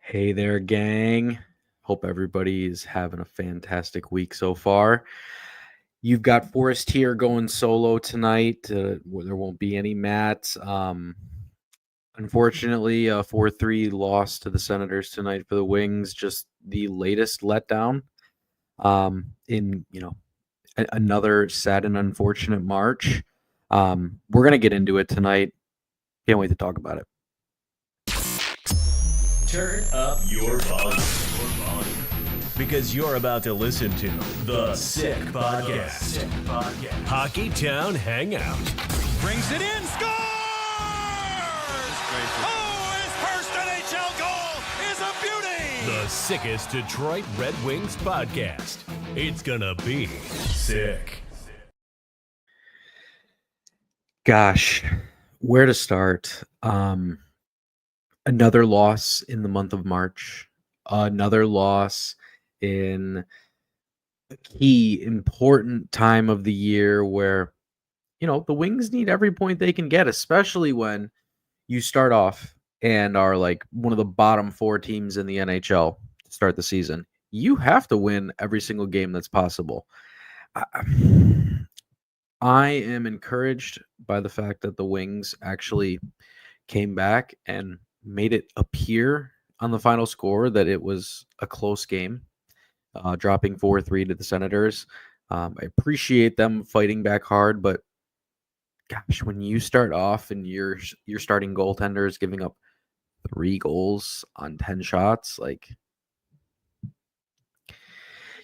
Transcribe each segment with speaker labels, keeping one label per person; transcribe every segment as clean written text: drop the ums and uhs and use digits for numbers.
Speaker 1: Hey there, gang. Hope everybody's having a fantastic week so far. You've got Forrest here going solo tonight. There won't be any Matt. Unfortunately, a 4-3 loss to the Senators tonight for the Wings. Just the latest letdown in another sad and unfortunate March. We're going to get into it tonight. Can't wait to talk about it.
Speaker 2: Turn up your volume. Because you're about to listen to The Sick Podcast. Hockey Town Hangout.
Speaker 3: Brings it in, scores! Oh, his first NHL goal is a beauty!
Speaker 2: The sickest Detroit Red Wings podcast. It's gonna be sick.
Speaker 1: Gosh, where to start? Another loss in the month of March. Another loss in a key, important time of the year where, the Wings need every point they can get, especially when you start off and are like one of the bottom 4 teams in the NHL to start the season. You have to win every single game that's possible. I am encouraged by the fact that the Wings actually came back and made it appear on the final score that it was a close game, dropping 4-3 to the Senators. I appreciate them fighting back hard, but gosh, when you start off and your starting goaltender is giving up 3 goals on 10 shots, like,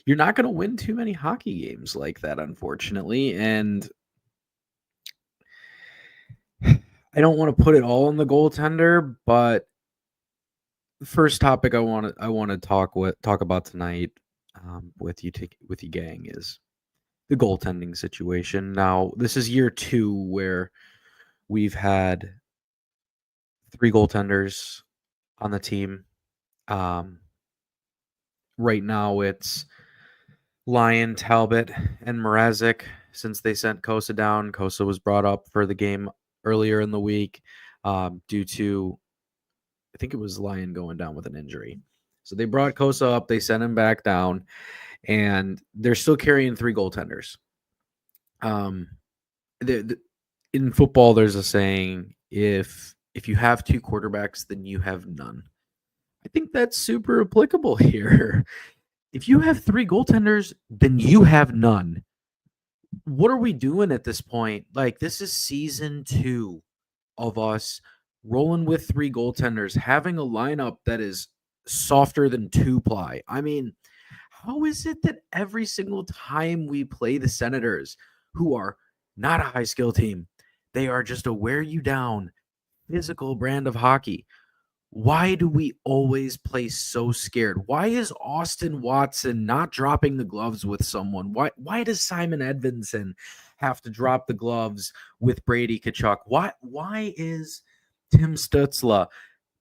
Speaker 1: you're not going to win too many hockey games like that, unfortunately. And I don't want to put it all on the goaltender, but the first topic I want to talk about tonight with you gang is the goaltending situation. Now, this is year 2 where we've had 3 goaltenders on the team. Right now, it's Lyon, Talbot, and Mrazek. Since they sent Kosa down, Kosa was brought up for the game earlier in the week due to, I think it was Lyon going down with an injury. So they brought Kosa up, they sent him back down, and they're still carrying 3 goaltenders. In football, there's a saying, if you have 2 quarterbacks, then you have none. I think that's super applicable here. If you have 3 goaltenders, then you have none. What are we doing at this point? Like, this is season 2 of us rolling with 3 goaltenders, having a lineup that is softer than 2-ply. I mean, how is it that every single time we play the Senators, who are not a high-skill team, they are just a wear-you-down, physical brand of hockey, why do we always play so scared? Why is Austin Watson not dropping the gloves with someone? Why does Simon Edvinsson have to drop the gloves with Brady Tkachuk? Why is Tim Stützle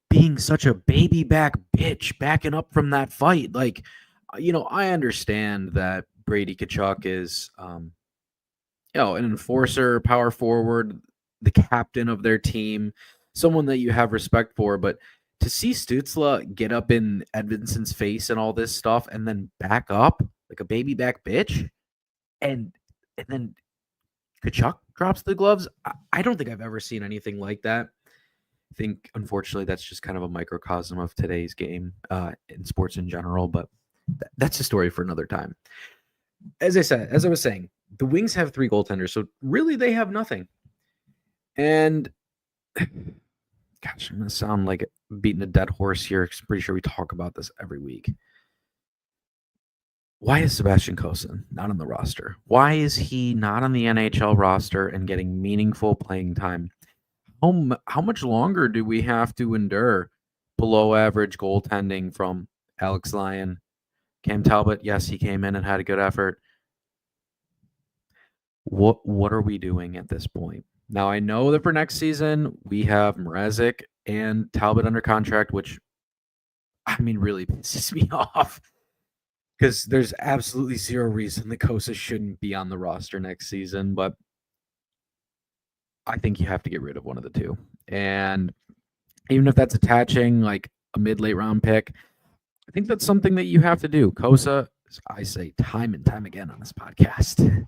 Speaker 1: being such a baby back bitch backing up from that fight? Like, I understand that Brady Tkachuk is an enforcer, power forward, the captain of their team, someone that you have respect for, but to see Stützle get up in Edvinson's face and all this stuff and then back up like a baby back bitch and then Tkachuk drops the gloves, I don't think I've ever seen anything like that. I think, unfortunately, that's just kind of a microcosm of today's game in sports in general, but that's a story for another time. As I was saying, the Wings have 3 goaltenders, so really they have nothing. And gosh, I'm going to sound like beating a dead horse here. I'm pretty sure we talk about this every week. Why is Sebastian Kosa not on the roster? Why is he not on the NHL roster and getting meaningful playing time? How much longer do we have to endure below average goaltending from Alex Lyon? Cam Talbot, yes, he came in and had a good effort. What are we doing at this point? Now, I know that for next season, we have Mrazek and Talbot under contract, which, I mean, really pisses me off because there's absolutely zero reason that Kosa shouldn't be on the roster next season, but I think you have to get rid of one of the two. And even if that's attaching, like, a mid-late round pick. I think that's something that you have to do. Kosa, I say time and time again on this podcast,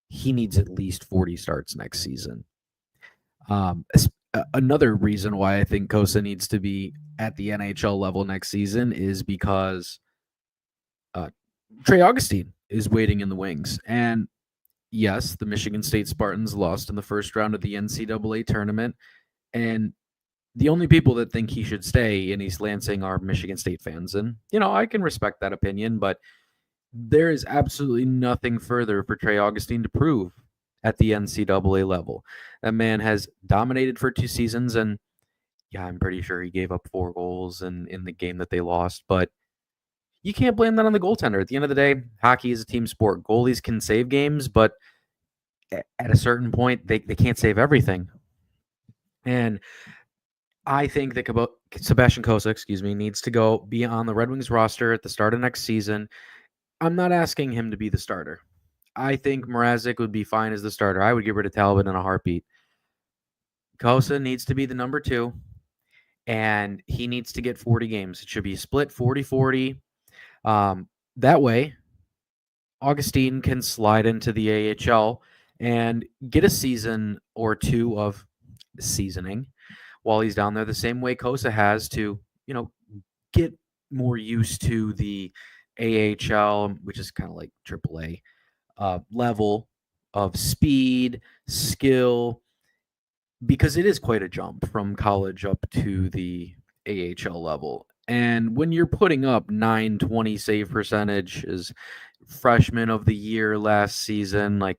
Speaker 1: he needs at least 40 starts next season. Another reason why I think Kosa needs to be at the NHL level next season is because Trey Augustine is waiting in the wings. And yes, the Michigan State Spartans lost in the first round of the NCAA tournament. And the only people that think he should stay in East Lansing are Michigan State fans. And, I can respect that opinion, but there is absolutely nothing further for Trey Augustine to prove at the NCAA level. That man has dominated for 2 seasons, and yeah, I'm pretty sure he gave up 4 goals in the game that they lost, but you can't blame that on the goaltender. At the end of the day, hockey is a team sport. Goalies can save games, but at a certain point, they can't save everything. And I think that Sebastian Kosa, needs to go be on the Red Wings roster at the start of next season. I'm not asking him to be the starter. I think Mrazek would be fine as the starter. I would get rid of Talbot in a heartbeat. Kosa needs to be the number 2, and he needs to get 40 games. It should be split 40-40. That way, Augustine can slide into the AHL and get a season or 2 of seasoning while he's down there, the same way Kosa has to, get more used to the AHL, which is kind of like AAA level of speed, skill, because it is quite a jump from college up to the AHL level. And when you're putting up 920 save percentage as freshman of the year last season, like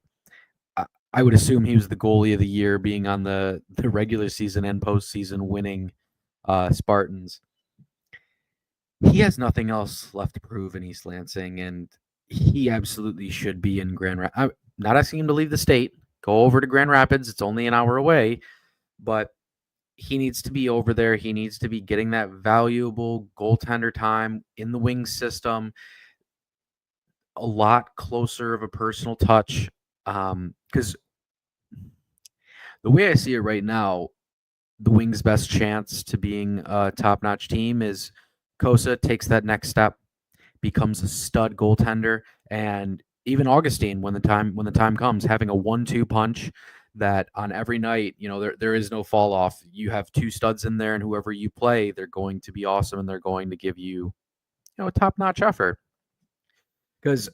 Speaker 1: I would assume he was the goalie of the year, being on the regular season and postseason winning Spartans. He has nothing else left to prove in East Lansing, and he absolutely should be in Grand Rapids. I'm not asking him to leave the state. Go over to Grand Rapids. It's only an hour away, but he needs to be over there. He needs to be getting that valuable goaltender time in the wing system, a lot closer of a personal touch. Because the way I see it right now, the Wings' best chance to being a top-notch team is Kosa takes that next step, becomes a stud goaltender, and even Augustine, when the time comes, having a 1-2 punch that on every night, there is no fall off. You have 2 studs in there, and whoever you play, they're going to be awesome, and they're going to give you, a top-notch effort. Because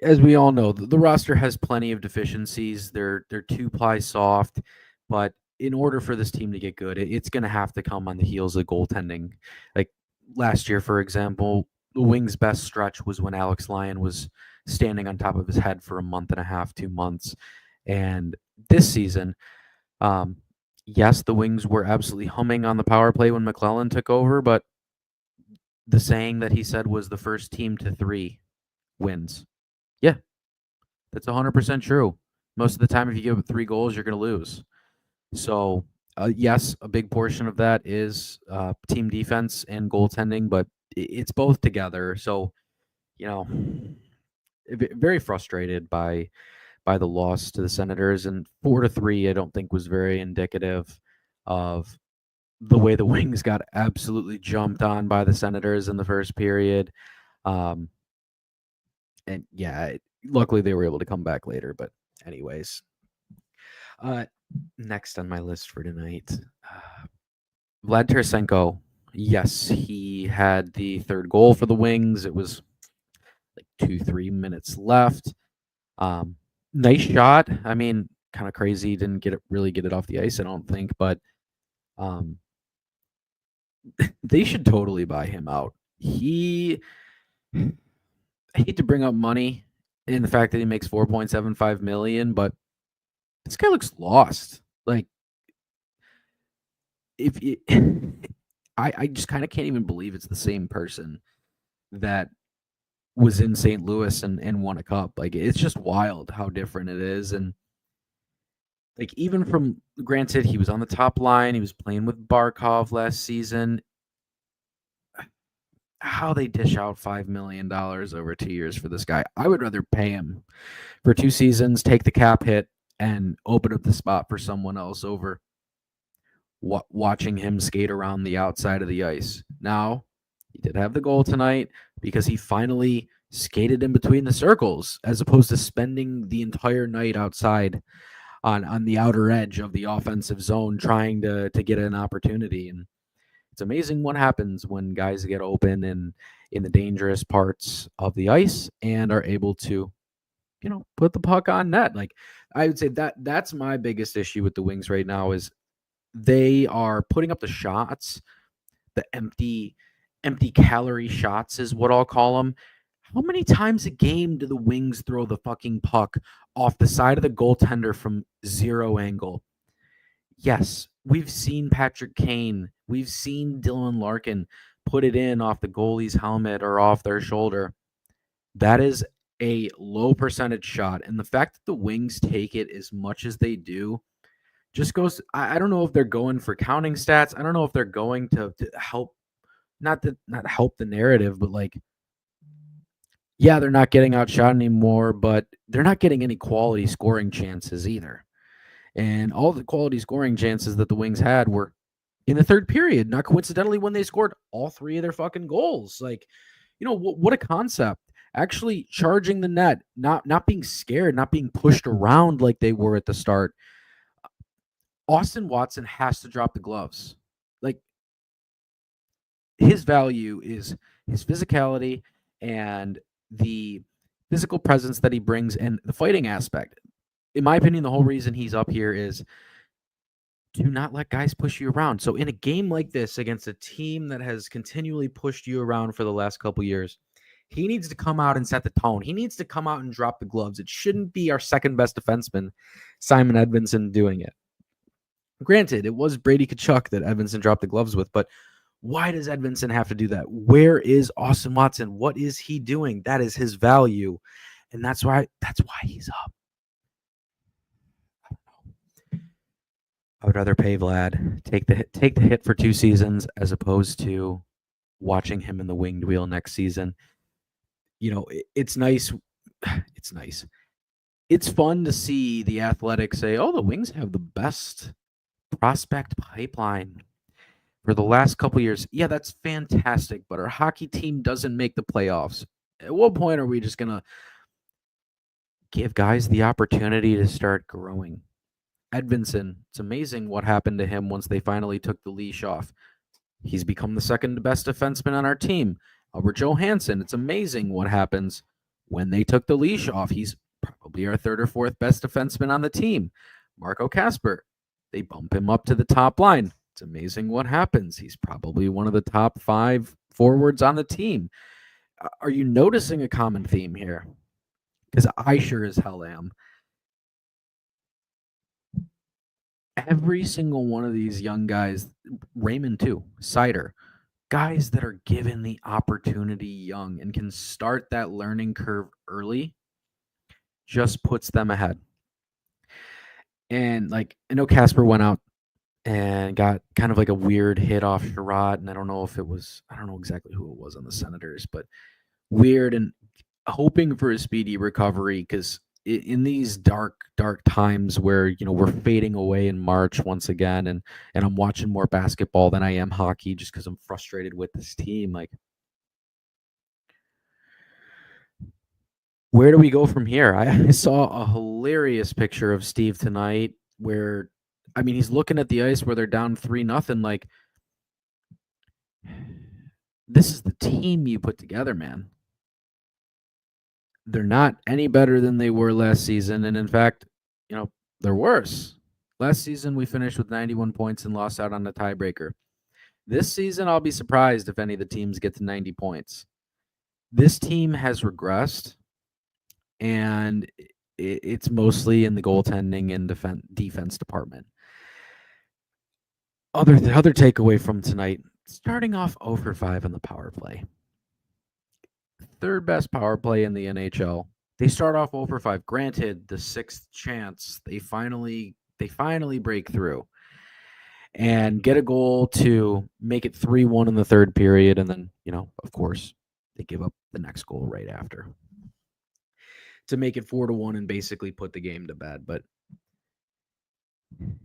Speaker 1: as we all know, the roster has plenty of deficiencies. They're 2-ply soft, but in order for this team to get good, it's going to have to come on the heels of goaltending. Like last year, for example, the Wings' best stretch was when Alex Lyon was standing on top of his head for a month and a half, 2 months. And this season, yes, the Wings were absolutely humming on the power play when McClellan took over, but the saying that he said was the first team to 3 wins. Yeah, that's 100% true. Most of the time, if you give up 3 goals, you're going to lose. So, yes, a big portion of that is team defense and goaltending, but it's both together. So, very frustrated by the loss to the Senators, and 4-3, I don't think was very indicative of the way the Wings got absolutely jumped on by the Senators in the first period. And yeah, luckily they were able to come back later. But anyways, next on my list for tonight, Vlad Tarasenko. Yes, he had the 3rd goal for the Wings. It was like 2-3 minutes left. Nice shot. I mean, kind of crazy. Didn't really get it off the ice, I don't think. But they should totally buy him out. I hate to bring up money in the fact that he makes $4.75 million, but this guy looks lost. Like, I just kind of can't even believe it's the same person that was in St. Louis and won a cup. Like, it's just wild how different it is. And like, even from, granted, he was on the top line, he was playing with Barkov last season. How they dish out $5 million over 2 years for this guy. I would rather pay him for 2 seasons, take the cap hit, and open up the spot for someone else over watching him skate around the outside of the ice. Now, he did have the goal tonight because he finally skated in between the circles as opposed to spending the entire night outside on the outer edge of the offensive zone trying to get an opportunity. And it's amazing what happens when guys get open and in the dangerous parts of the ice and are able to, put the puck on net. Like, I would say that's my biggest issue with the Wings right now is they are putting up the shots, the empty calorie shots is what I'll call them. How many times a game do the Wings throw the fucking puck off the side of the goaltender from zero angle? Yes, we've seen Patrick Kane, we've seen Dylan Larkin put it in off the goalie's helmet or off their shoulder. That is a low percentage shot. And the fact that the Wings take it as much as they do just goes, I don't know if they're going for counting stats. I don't know if they're going to help, not help the narrative, but like, yeah, they're not getting outshot anymore, but they're not getting any quality scoring chances either. And all the quality scoring chances that the Wings had were in the third period, not coincidentally when they scored all three of their fucking goals. Like, what a concept. Actually charging the net, not being scared, not being pushed around like they were at the start. Austin Watson has to drop the gloves. Like, his value is his physicality and the physical presence that he brings and the fighting aspect. In my opinion, the whole reason he's up here is do not let guys push you around. So in a game like this against a team that has continually pushed you around for the last couple years, he needs to come out and set the tone. He needs to come out and drop the gloves. It shouldn't be our second best defenseman, Simon Edvinsson, doing it. Granted, it was Brady Tkachuk that Edvinsson dropped the gloves with, but why does Edvinsson have to do that? Where is Austin Watson? What is he doing? That is his value, and that's why he's up. I would rather pay Vlad, take the hit for 2 seasons as opposed to watching him in the winged wheel next season. It's nice. It's nice. It's fun to see the Athletics say, "Oh, the Wings have the best prospect pipeline for the last couple years." Yeah, that's fantastic, but our hockey team doesn't make the playoffs. At what point are we just going to give guys the opportunity to start growing? Edvinsson, it's amazing what happened to him once they finally took the leash off. He's become the second best defenseman on our team. Albert Johansson, it's amazing what happens when they took the leash off. He's probably our third or fourth best defenseman on the team. Marco Kasper, they bump him up to the top line. It's amazing what happens. He's probably one of the top 5 forwards on the team. Are you noticing a common theme here? Because I sure as hell am. Every single one of these young guys, Raymond too, Sider, guys that are given the opportunity young and can start that learning curve early, just puts them ahead. And like, I know Casper went out and got kind of like a weird hit off Sherrod, and I don't know exactly who it was on the Senators, but weird, and hoping for a speedy recovery because in these dark times where we're fading away in March once again, and I'm watching more basketball than I am hockey just because I'm frustrated with this team. Like, where do we go from here? I saw a hilarious picture of Steve tonight where, he's looking at the ice where they're down 3-0. Like, this is the team you put together, man. They're not any better than they were last season. And in fact, they're worse. Last season, we finished with 91 points and lost out on the tiebreaker. This season, I'll be surprised if any of the teams get to 90 points. This team has regressed, and it's mostly in the goaltending and defense department. Other takeaway from tonight, starting off 0 for 5 on the power play. Third best power play in the NHL. They start off 0 for 5. Granted, the 6th chance, they finally break through and get a goal to make it 3-1 in the third period. And then, of course, they give up the next goal right after to make it 4-1 and basically put the game to bed. But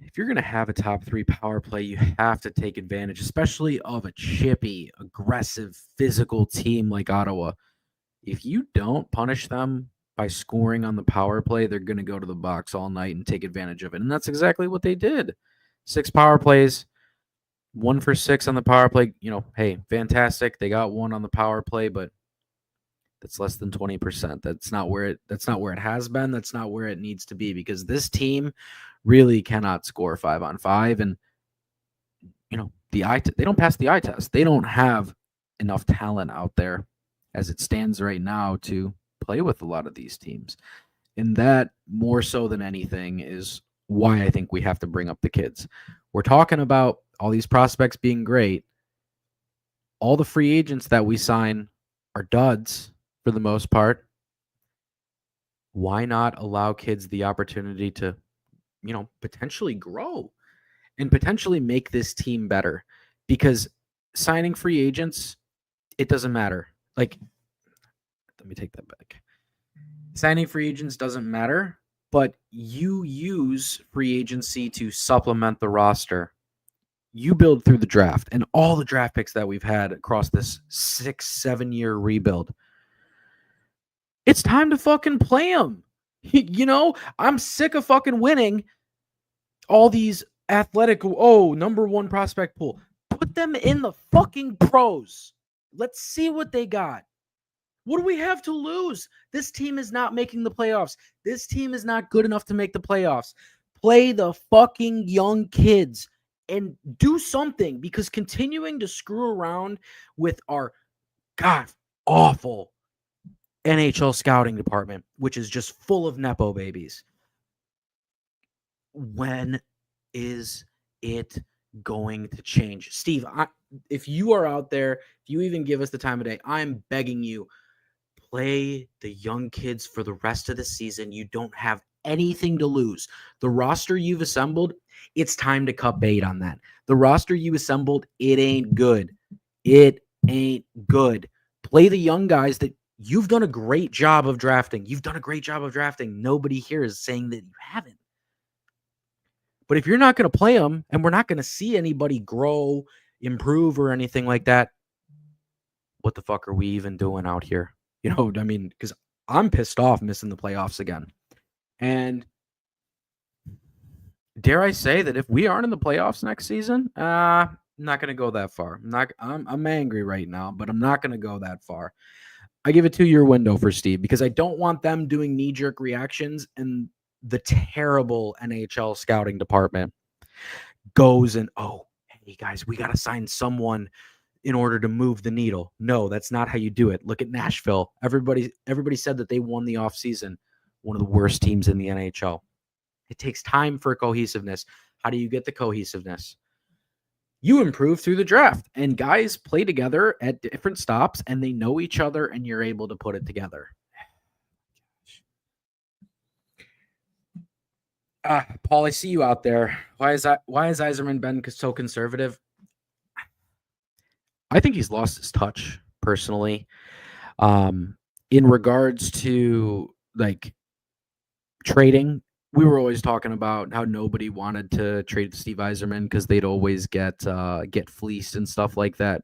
Speaker 1: if you're going to have a top 3 power play, you have to take advantage, especially of a chippy, aggressive, physical team like Ottawa. If you don't punish them by scoring on the power play, they're going to go to the box all night and take advantage of it. And that's exactly what they did. 6 power plays, 1 for 6 on the power play. Hey, fantastic. They got 1 on the power play, but that's less than 20%. That's not where it has been. That's not where it needs to be, because this team really cannot score 5-on-5. And they don't pass the eye test. They don't have enough talent out there as it stands right now to play with a lot of these teams. And that, more so than anything, is why I think we have to bring up the kids. We're talking about all these prospects being great. All the free agents that we sign are duds for the most part. Why not allow kids the opportunity to, potentially grow and potentially make this team better? Because signing free agents, it doesn't matter. Let me take that back. Signing free agents doesn't matter, but you use free agency to supplement the roster. You build through the draft, and all the draft picks that we've had across this 6-7 year rebuild. It's time to fucking play them. I'm sick of fucking winning all these athletic, number 1 prospect pool. Put them in the fucking pros. Let's see what they got. What do we have to lose? This team is not making the playoffs. This team is not good enough to make the playoffs. Play the fucking young kids and do something, because continuing to screw around with our god awful NHL scouting department, which is just full of Nepo babies. When is it going to change? Steve, if you are out there, if you even give us the time of day, I'm begging you, play the young kids for the rest of the season. You don't have anything to lose. The roster you've assembled, it's time to cut bait on that. The roster you assembled, it ain't good. It ain't good. Play the young guys that you've done a great job of drafting. You've done a great job of drafting. Nobody here is saying that you haven't. But if you're not going to play them, and we're not going to see anybody grow, improve, or anything like that, what the fuck are we even doing out here? Because I'm pissed off missing the playoffs again. And dare I say that if we aren't in the playoffs next season, I'm not going to go that far. I'm angry right now, but I'm not going to go that far. I give a 2-year window for Steve, because I don't want them doing knee-jerk reactions, and the terrible NHL scouting department goes and, hey guys, we got to sign someone in order to move the needle. No, that's not how you do it. Look at Nashville. Everybody said that they won the offseason. One of the worst teams in the NHL. It takes time for cohesiveness. How do you get the cohesiveness? You improve through the draft, and guys play together at different stops, and they know each other, and you're able to put it together. Paul, I see you out there. Why has Yzerman been so conservative? I think he's lost his touch, personally. In regards to trading, we were always talking about how nobody wanted to trade Steve Yzerman because they'd always get fleeced and stuff like that.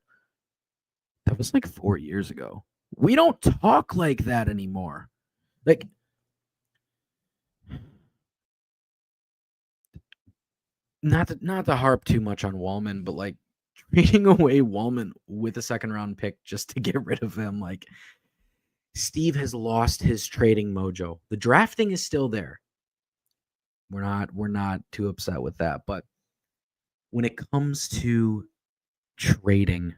Speaker 1: That was 4 years ago. We don't talk like that anymore. Not to harp too much on Wallman, but trading away Wallman with a 2nd-round pick just to get rid of him, Steve has lost his trading mojo. The drafting is still there. We're not too upset with that, but when it comes to trading,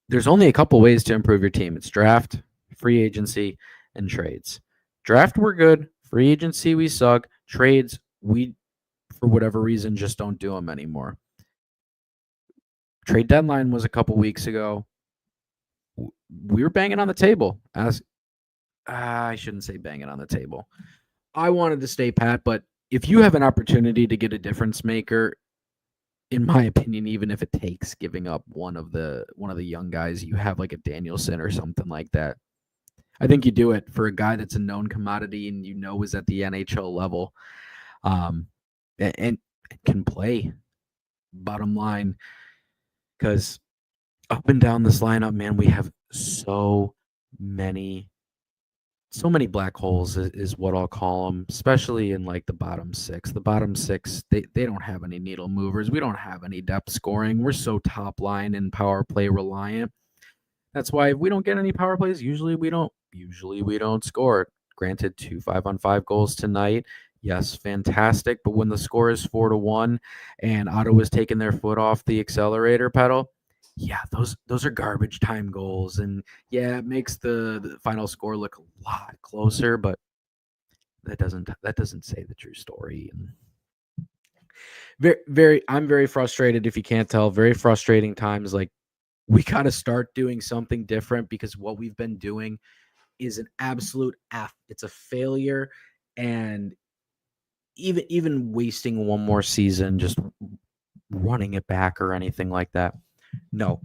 Speaker 1: there's only a couple ways to improve your team. It's draft, free agency, and trades. Draft, we're good. Free agency, we suck. Trades, we, for whatever reason, just don't do them anymore. Trade deadline was a couple weeks ago. We were banging on the table. I shouldn't say banging on the table. I wanted to stay pat, but if you have an opportunity to get a difference maker, in my opinion, even if it takes giving up one of the young guys, you have a Danielson or something like that, I think you do it for a guy that's a known commodity and is at the NHL level. And can play. Bottom line, because up and down this lineup, man, we have so many black holes is what I'll call them, especially in like the bottom six. The bottom six, they don't have any needle movers. We don't have any depth scoring. We're so top line and power play reliant. That's why if we don't get any power plays, usually we don't score. Granted, 2 5-on-5 goals tonight. Yes, fantastic. But when the score is 4-1 and Ottawa's taking their foot off the accelerator pedal, yeah, those are garbage time goals. And yeah, it makes the final score look a lot closer, but that doesn't say the true story. And I'm very frustrated, if you can't tell. Very frustrating times. Like, we got to start doing something different, because what we've been doing is an absolute F. It's a failure. And even wasting one more season just running it back or anything like that. No,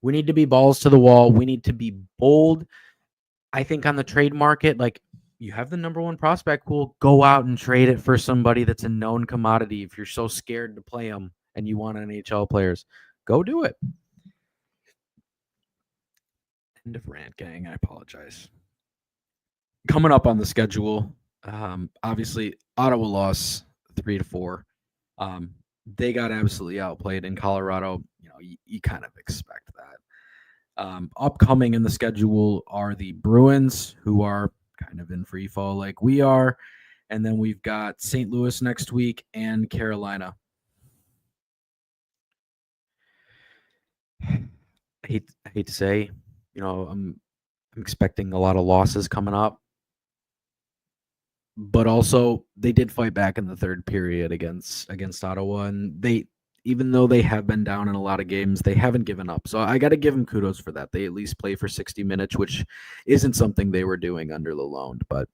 Speaker 1: we need to be balls to the wall. We need to be bold. I think on the trade market, like, you have the number one prospect pool, go out and trade it for somebody that's a known commodity. If you're so scared to play them and you want NHL players, go do it. End of rant, gang. I apologize. Coming up on the schedule, obviously Ottawa lost 3-4. They got absolutely outplayed in Colorado. You kind of expect that. Upcoming in the schedule are the Bruins, who are kind of in free fall like we are. And then we've got St. Louis next week and Carolina. I hate to say, I'm expecting a lot of losses coming up. But also, they did fight back in the third period against Ottawa, and even though they have been down in a lot of games, they haven't given up. So I got to give them kudos for that. They at least play for 60 minutes, which isn't something they were doing under Lalonde. But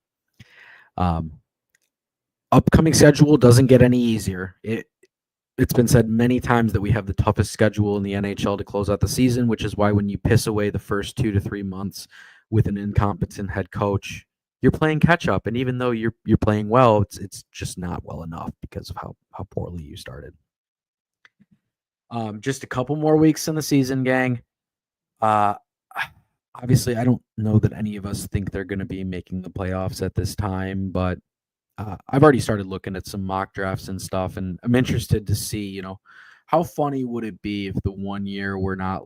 Speaker 1: upcoming schedule doesn't get any easier. It's been said many times that we have the toughest schedule in the NHL to close out the season, which is why when you piss away the first 2 to 3 months with an incompetent head coach, you're playing catch up. And even though you're playing well, it's just not well enough because of how poorly you started. Just a couple more weeks in the season, gang. Obviously, I don't know that any of us think they're going to be making the playoffs at this time, but I've already started looking at some mock drafts and stuff, and I'm interested to see, how funny would it be if the one year we're not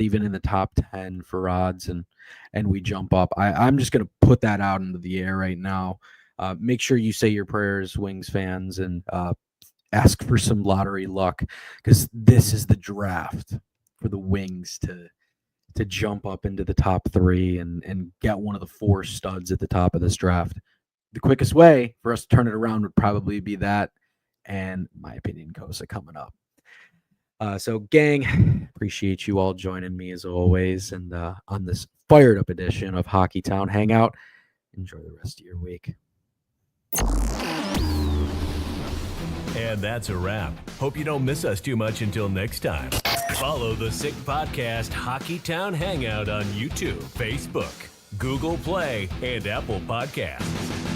Speaker 1: even in the top 10 for odds and we jump up. I'm just going to put that out into the air right now. Make sure you say your prayers, Wings fans, and ask for some lottery luck, because this is the draft for the Wings to jump up into the top 3 and get one of the 4 studs at the top of this draft. The quickest way for us to turn it around would probably be that, and my opinion, Kosa coming up. So, gang, appreciate you all joining me as always, and on this fired up edition of Hockey Town Hangout. Enjoy the rest of your week.
Speaker 2: And that's a wrap. Hope you don't miss us too much until next time. Follow the Sick Podcast Hockey Town Hangout on YouTube, Facebook, Google Play, and Apple Podcasts.